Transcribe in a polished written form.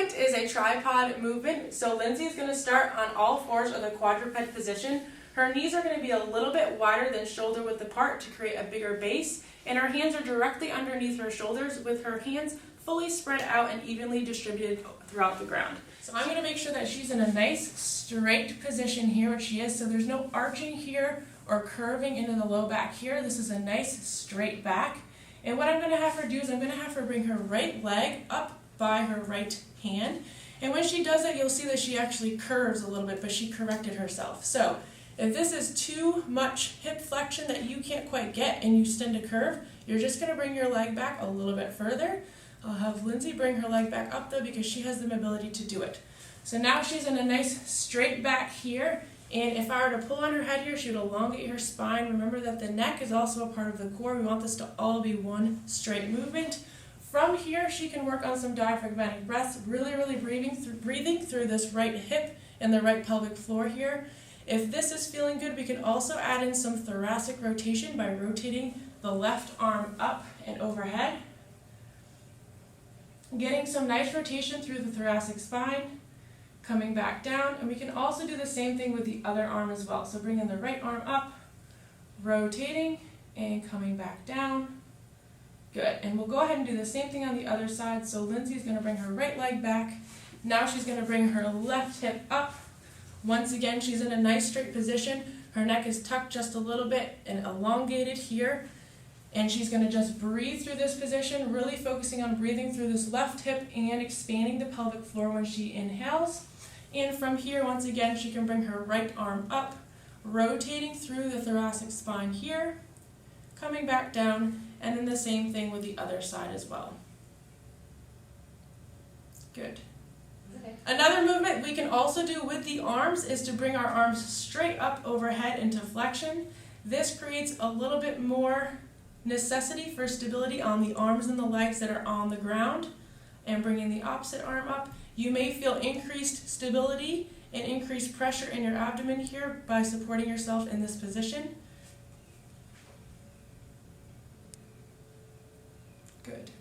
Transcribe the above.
movement is a tripod movement. So Lindsay is going to start on all fours or the quadruped position. Her knees are going to be a little bit wider than shoulder width apart to create a bigger base, and her hands are directly underneath her shoulders with her hands fully spread out and evenly distributed throughout the ground. So I'm going to make sure that she's in a nice straight position here, which she is, so there's no arching here or curving into the low back here. This is a nice straight back. And what I'm going to have her do is I'm going to have her bring her right leg up by her right hand. And when she does that, you'll see that she actually curves a little bit, but she corrected herself. So if this is too much hip flexion that you can't quite get and you tend to curve, you're just going to bring your leg back a little bit further. I'll have Lindsay bring her leg back up though because she has the ability to do it. So now she's in a nice straight back here, and if I were to pull on her head here, she would elongate her spine. Remember that the neck is also a part of the core. We want this to all be one straight movement. From here, she can work on some diaphragmatic breaths, really breathing through this right hip and the right pelvic floor here. If this is feeling good, we can also add in some thoracic rotation by rotating the left arm up and overhead. Getting some nice rotation through the thoracic spine, coming back down, and we can also do the same thing with the other arm as well. So bringing the right arm up, rotating, and coming back down. Good, and we'll go ahead and do the same thing on the other side. So Lindsay's going to bring her right leg back. Now she's going to bring her left hip up. Once again, she's in a nice straight position. Her neck is tucked just a little bit and elongated here. And she's going to just breathe through this position, really focusing on breathing through this left hip and expanding the pelvic floor when she inhales. And from here, once again, she can bring her right arm up, rotating through the thoracic spine here, coming back down, and then the same thing with the other side as well. Good. Okay. Another movement we can also do with the arms is to bring our arms straight up overhead into flexion. This creates a little bit more necessity for stability on the arms and the legs that are on the ground, and bringing the opposite arm up. You may feel increased stability and increased pressure in your abdomen here by supporting yourself in this position. Good.